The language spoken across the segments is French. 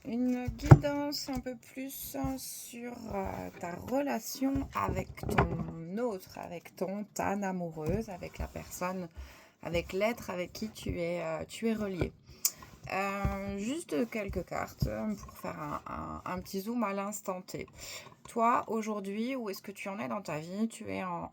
une guidance un peu plus sur ta relation avec ton autre, avec ta amoureuse, avec la personne, avec l'être avec qui tu es relié. Juste quelques cartes pour faire un petit zoom à l'instant T. Toi, aujourd'hui, où est-ce que tu en es dans ta vie? Tu es en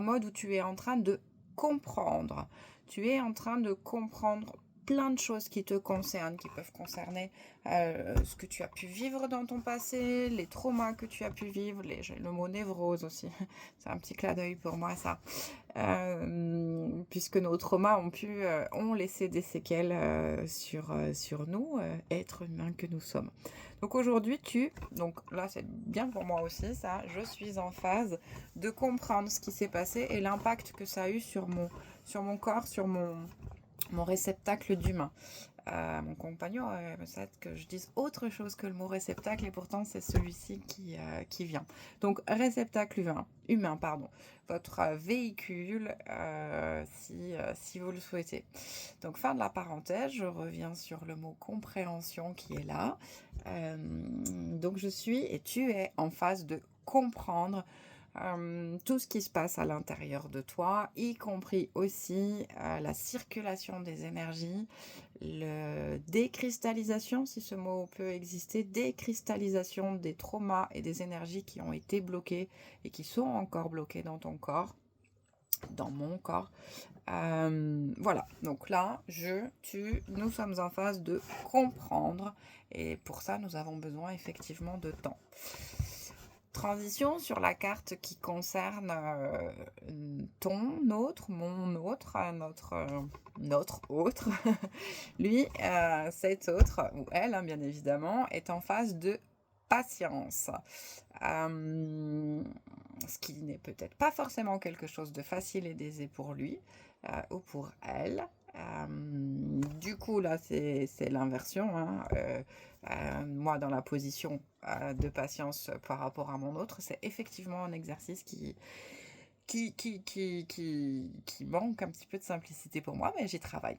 mode où tu es en train de comprendre. Tu es en train de comprendre plein de choses qui te concernent, qui peuvent concerner ce que tu as pu vivre dans ton passé, les traumas que tu as pu vivre, le mot névrose aussi. C'est un petit clin d'œil pour moi, ça. Puisque nos traumas ont laissé des séquelles sur nous, êtres humains que nous sommes. Donc aujourd'hui, donc là c'est bien pour moi aussi ça, je suis en phase de comprendre ce qui s'est passé et l'impact que ça a eu sur mon corps, sur mon réceptacle d'humain. Mon compagnon me souhaite que je dise autre chose que le mot réceptacle et pourtant c'est celui-ci qui vient. Donc réceptacle humain, votre véhicule si vous le souhaitez. Donc fin de la parenthèse, je reviens sur le mot compréhension qui est là. Donc je suis et tu es en phase de comprendre tout ce qui se passe à l'intérieur de toi, y compris aussi la circulation des énergies, le décristallisation, si ce mot peut exister, décristallisation des traumas et des énergies qui ont été bloquées et qui sont encore bloquées dans ton corps, dans mon corps. Voilà, donc là, nous sommes en phase de comprendre et pour ça, nous avons besoin effectivement de temps. Transition sur la carte qui concerne mon autre, notre autre. Lui, cet autre, ou elle, hein, bien évidemment, est en phase de patience. Ce qui n'est peut-être pas forcément quelque chose de facile et d'aisé pour lui ou pour elle. Du coup, là, c'est l'inversion. Hein. Moi, dans la position de patience par rapport à mon autre, c'est effectivement un exercice qui manque un petit peu de simplicité pour moi, mais j'y travaille.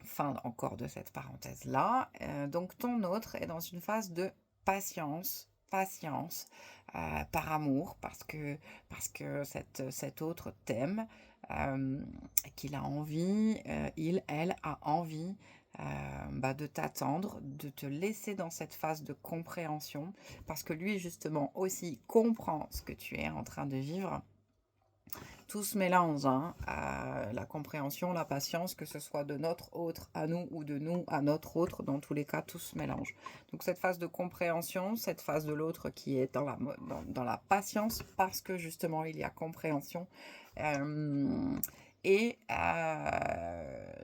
Fin encore de cette parenthèse-là. Donc, ton autre est dans une phase de patience, par amour, parce que cet autre t'aime, qu'il a envie, elle a envie de t'attendre, de te laisser dans cette phase de compréhension, parce que lui justement aussi comprend ce que tu es en train de vivre. Tout se mélange, hein, la compréhension, la patience, que ce soit de notre autre à nous ou de nous à notre autre, dans tous les cas, tout se mélange. Donc cette phase de compréhension, cette phase de l'autre qui est dans la patience, parce que justement il y a compréhension.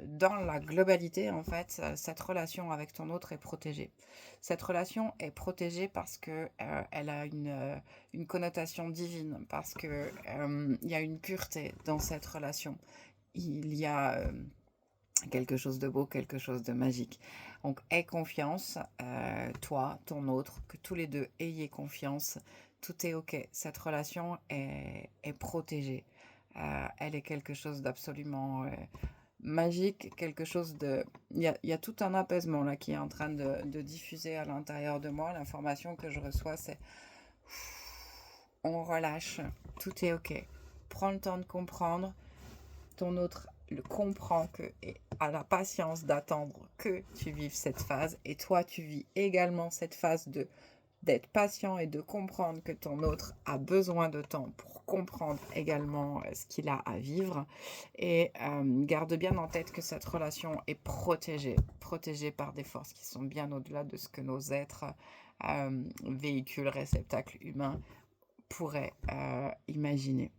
Dans la globalité, en fait, cette relation avec ton autre est protégée. Cette relation est protégée parce que elle a une connotation divine, parce que il y a une pureté dans cette relation. Il y a quelque chose de beau, quelque chose de magique. Donc, aie confiance, toi, ton autre, que tous les deux ayez confiance. Tout est ok. Cette relation est protégée. Elle est quelque chose d'absolument magique, quelque chose de... Il y a tout un apaisement là qui est en train de diffuser à l'intérieur de moi. L'information que je reçois, c'est... On relâche, tout est ok. Prends le temps de comprendre. Ton autre le comprend et a la patience d'attendre que tu vives cette phase. Et toi, tu vis également cette phase d'être patient et de comprendre que ton autre a besoin de temps pour comprendre également ce qu'il a à vivre. Et garde bien en tête que cette relation est protégée par des forces qui sont bien au-delà de ce que nos êtres, véhicules, réceptacles humains, pourraient imaginer.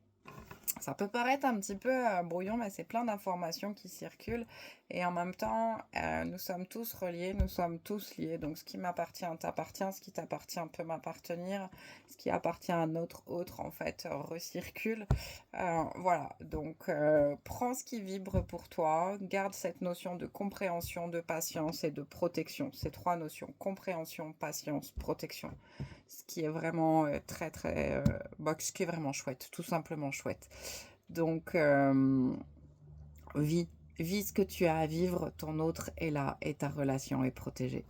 Ça peut paraître un petit peu brouillon, mais c'est plein d'informations qui circulent. Et en même temps, nous sommes tous reliés, nous sommes tous liés. Donc ce qui m'appartient t'appartient, ce qui t'appartient peut m'appartenir, ce qui appartient à notre autre, en fait, recircule. Voilà, donc prends ce qui vibre pour toi, garde cette notion de compréhension, de patience et de protection. Ces trois notions, compréhension, patience, protection. Ce qui est vraiment très très... ce qui est vraiment chouette, tout simplement chouette. Donc, vis vis ce que tu as à vivre, ton autre est là et ta relation est protégée.